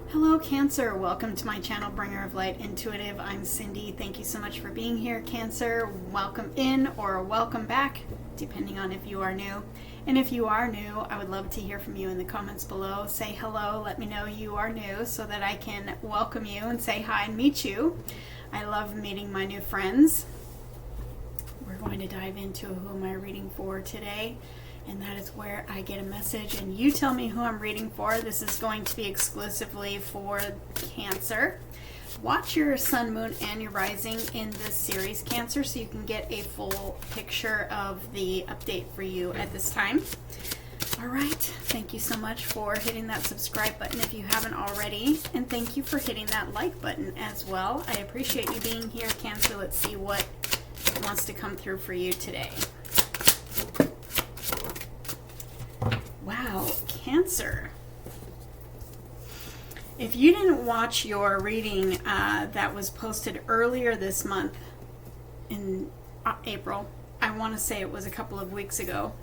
Hello Cancer, welcome to my channel Bringer of Light Intuitive. I'm Cindy. Thank you so much for being here, Cancer. Welcome in or welcome back, depending on if you are new. And if you are new, I would love to hear from you in the comments below. Say hello, let me know you are new so that I can welcome you and say hi and meet you. I love meeting my new friends. We're going to dive into who am I reading for today. And that is where I get a message and you tell me who I'm reading for. This is going to be exclusively for Cancer. Watch your sun, moon, and your rising in this series, Cancer, so you can get a full picture of the update for you at this time. All right, thank you so much for hitting that subscribe button if you haven't already. And thank you for hitting that like button as well. I appreciate you being here, Cancer. Let's see what wants to come through for you today. Wow, Cancer. If you didn't watch your reading that was posted earlier this month in April, I want to say it was a couple of weeks ago,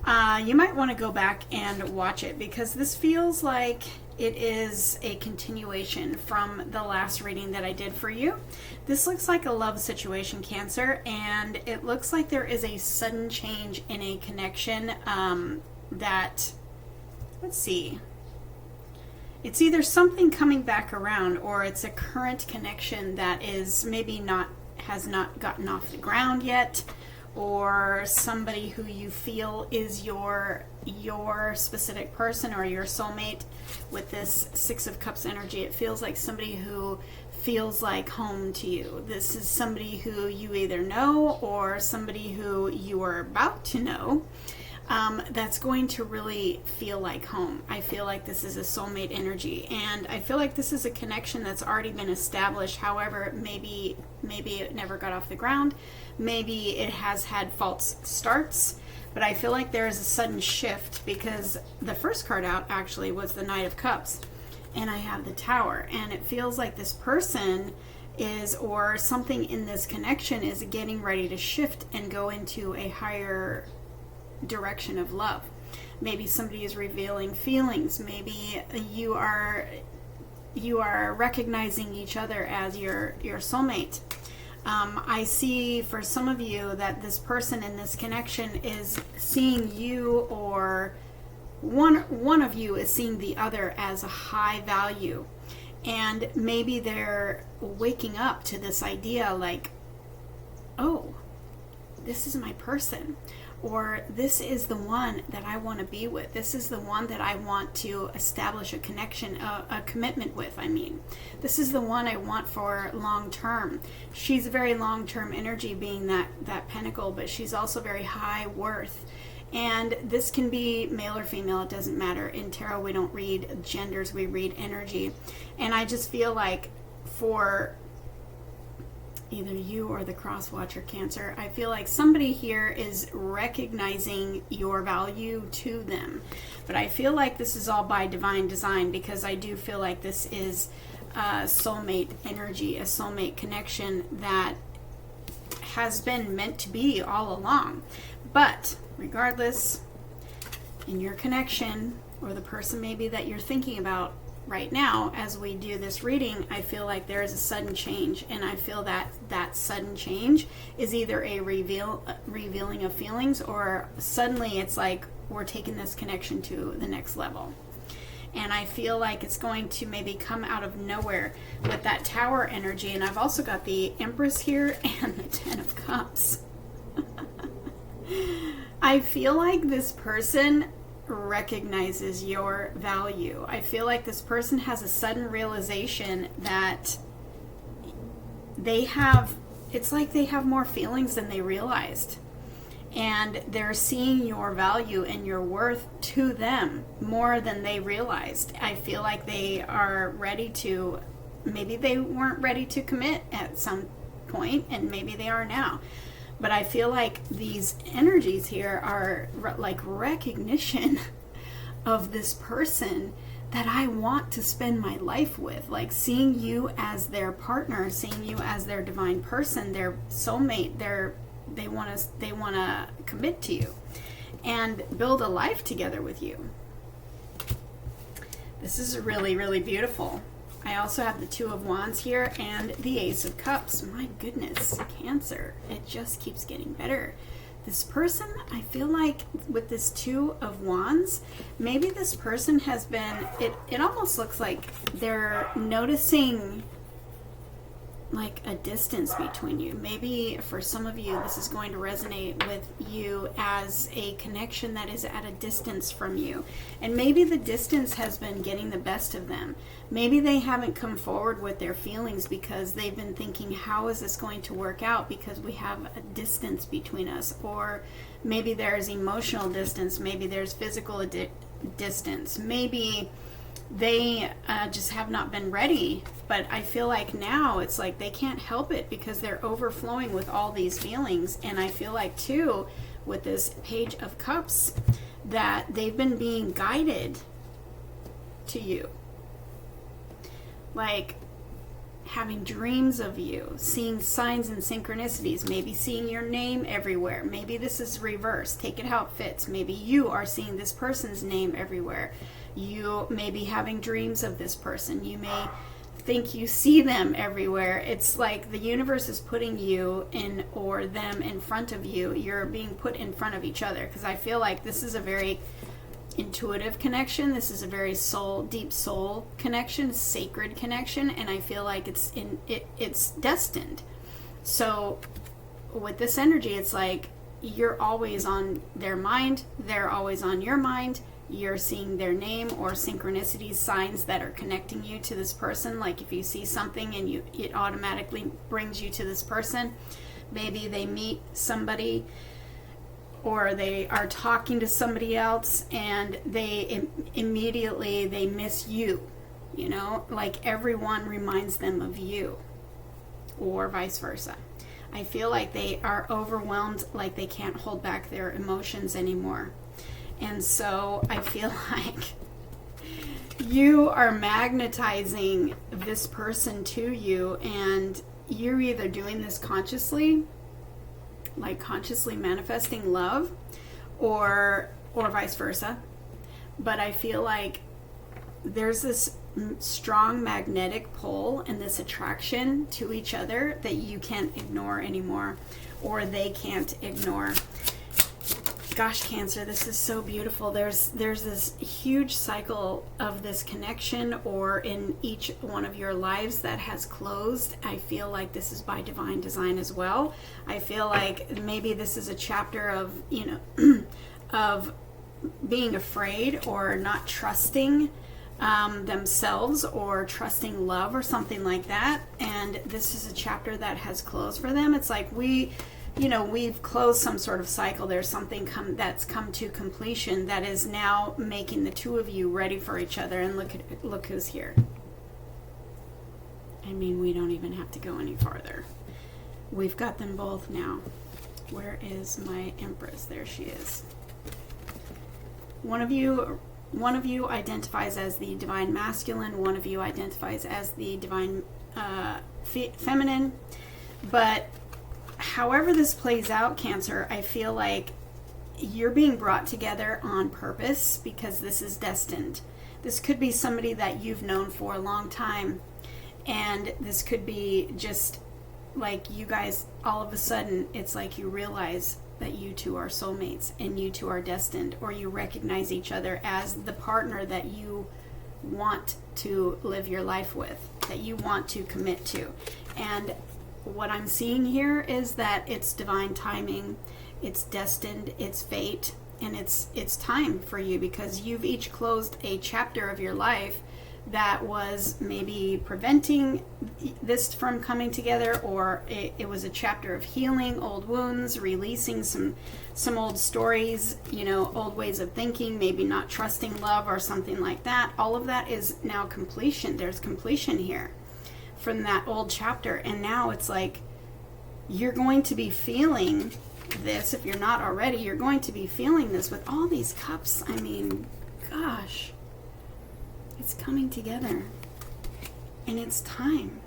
you might want to go back and watch it because this feels like it is a continuation from the last reading that I did for you. This looks like a love situation, Cancer, and it looks like there is a sudden change in a connection that, let's see, it's either something coming back around or it's a current connection that is maybe has not gotten off the ground yet, or somebody who you feel is your specific person or your soulmate. With this Six of Cups energy, it feels like somebody who feels like home to you. This is somebody who you either know or somebody who you are about to know. That's going to really feel like home. I feel like this is a soulmate energy, and I feel like this is a connection that's already been established. However, maybe it never got off the ground. Maybe it has had false starts, but I feel like there is a sudden shift because the first card out actually was the Knight of Cups, and I have the Tower, and it feels like this person is, or something in this connection is getting ready to shift and go into a higher direction of love. Maybe somebody is revealing feelings. Maybe you are recognizing each other as your soulmate. I see for some of you that this person in this connection is seeing you, or one of you is seeing the other as a high value, and maybe they're waking up to this idea like, oh, this is my person, or this is the one that I want to be with. This is the one that I want to establish a connection, a commitment with. I mean, this is the one I want for long term. She's a very long term energy, being that pentacle, but she's also very high worth. And this can be male or female, it doesn't matter. In tarot, we don't read genders, we read energy. And I just feel like for either you or the cross watcher, Cancer, I feel like somebody here is recognizing your value to them. But I feel like this is all by divine design, because I do feel like this is soulmate energy, a soulmate connection that has been meant to be all along. But regardless, in your connection, or the person maybe that you're thinking about right now as we do this reading, I feel like there is a sudden change, and I feel that that sudden change is either a revealing of feelings, or suddenly it's like we're taking this connection to the next level. And I feel like it's going to maybe come out of nowhere with that Tower energy. And I've also got the Empress here and the Ten of Cups. I feel like this person recognizes your value. I feel like this person has a sudden realization that it's like they have more feelings than they realized, and they're seeing your value and your worth to them more than they realized. I feel like they are ready to, maybe they weren't ready to commit at some point, and maybe they are now. But I feel like these energies here are like recognition of this person that I want to spend my life with. Like seeing you as their partner, seeing you as their divine person, their soulmate. They want to commit to you and build a life together with you. This is really, really beautiful. I also have the Two of Wands here and the Ace of Cups. My goodness, Cancer. It just keeps getting better. This person, I feel like with this Two of Wands, maybe this person has been, it almost looks like they're noticing like a distance between you. Maybe for some of you, this is going to resonate with you as a connection that is at a distance from you. And maybe the distance has been getting the best of them. Maybe they haven't come forward with their feelings because they've been thinking, how is this going to work out? Because we have a distance between us. Or maybe there's emotional distance. Maybe there's physical distance. Maybe they just have not been ready. But I feel like now it's like they can't help it because they're overflowing with all these feelings. And I feel like too, with this Page of Cups, that they've been being guided to you. Like having dreams of you, seeing signs and synchronicities, maybe seeing your name everywhere. Maybe this is reversed. Take it how it fits. Maybe you are seeing this person's name everywhere. You may be having dreams of this person. You may think you see them everywhere. It's like the universe is putting you in, or them in front of you. You're being put in front of each other, because I feel like this is a very intuitive connection. This is a very deep soul connection, sacred connection, and I feel like it's destined. So with this energy, it's like you're always on their mind, they're always on your mind. You're seeing their name or synchronicities, signs that are connecting you to this person. Like if you see something and it automatically brings you to this person. Maybe they meet somebody, or they are talking to somebody else and they immediately they miss you, you know, like everyone reminds them of you, or vice versa. I feel like they are overwhelmed, like they can't hold back their emotions anymore. And so I feel like you are magnetizing this person to you, and you're either doing this consciously, like consciously manifesting love, or vice versa. But I feel like there's this strong magnetic pull and this attraction to each other that you can't ignore anymore, or they can't ignore. Gosh, Cancer, this is so beautiful. There's this huge cycle of this connection, or in each one of your lives that has closed. I feel like this is by divine design as well. I feel like maybe this is a chapter of, you know, of being afraid or not trusting themselves, or trusting love, or something like that. And this is a chapter that has closed for them. It's like we've closed some sort of cycle. There's something that's come to completion that is now making the two of you ready for each other. And look who's here. I mean, we don't even have to go any farther. We've got them both now. Where is my Empress? There she is. One of you identifies as the divine masculine. One of you identifies as the divine feminine. But however this plays out, Cancer, I feel like you're being brought together on purpose, because this is destined. This could be somebody that you've known for a long time, and this could be just like you guys, all of a sudden, it's like you realize that you two are soulmates and you two are destined, or you recognize each other as the partner that you want to live your life with, that you want to commit to. And what I'm seeing here is that it's divine timing, it's destined, it's fate, and it's time for you, because you've each closed a chapter of your life that was maybe preventing this from coming together, or it was a chapter of healing old wounds, releasing some old stories, you know, old ways of thinking, maybe not trusting love or something like that. All of that is now completion. There's completion here from that old chapter. And now it's like you're going to be feeling this. If you're not already, you're going to be feeling this with all these cups. I mean, gosh, it's coming together and it's time.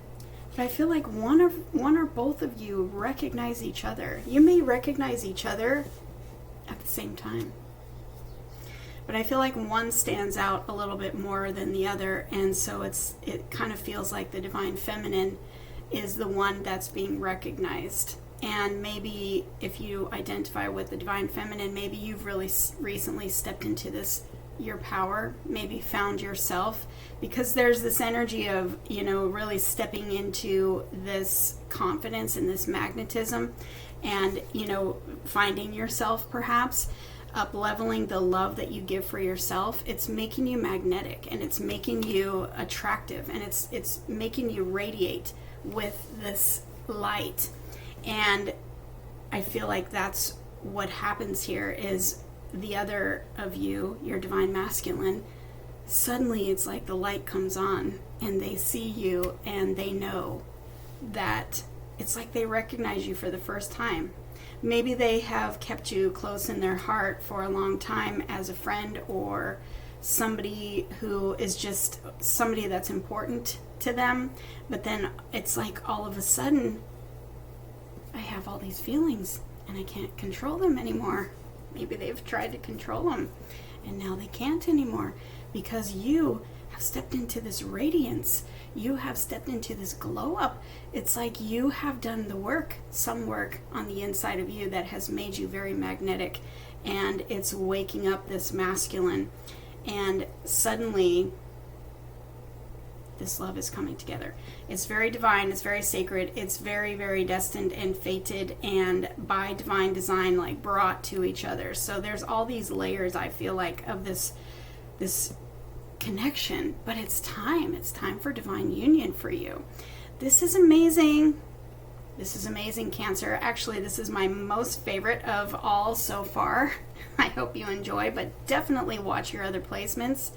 But I feel like one or both of you recognize each other. You may recognize each other at the same time. but I feel like one stands out a little bit more than the other, and so it kind of feels like the divine feminine is the one that's being recognized. And maybe if you identify with the divine feminine, maybe you've really recently stepped into this, your power, maybe found yourself, because there's this energy of, you know, really stepping into this confidence and this magnetism, and, you know, finding yourself, perhaps up leveling the love that you give for yourself. It's making you magnetic, and it's making you attractive, and it's making you radiate with this light. And I feel like that's what happens here is the other of you, your divine masculine, suddenly it's like the light comes on and they see you and they know that it's like they recognize you for the first time. Maybe they have kept you close in their heart for a long time as a friend, or somebody who is just somebody that's important to them, but then it's like all of a sudden I have all these feelings and I can't control them anymore. Maybe they've tried to control them and now they can't anymore, because you have stepped into this radiance. You have stepped into this glow up. It's like you have done the work, some work on the inside of you that has made you very magnetic, and it's waking up this masculine, and suddenly this love is coming together. It's very divine, it's very sacred, it's very, very destined and fated, and by divine design, like brought to each other. So there's all these layers, I feel like, of this connection, but it's time for divine union for you. This is amazing. This is amazing, Cancer. Actually, this is my most favorite of all so far. I hope you enjoy, but definitely watch your other placements,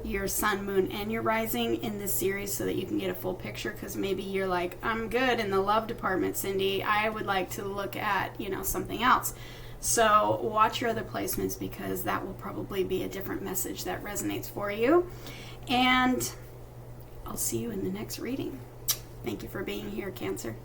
your sun, moon, and your rising in this series, so that you can get a full picture, because maybe you're like, I'm good in the love department, Cindy. I would like to look at, you know, something else. So watch your other placements, because that will probably be a different message that resonates for you. And I'll see you in the next reading. Thank you for being here, Cancer.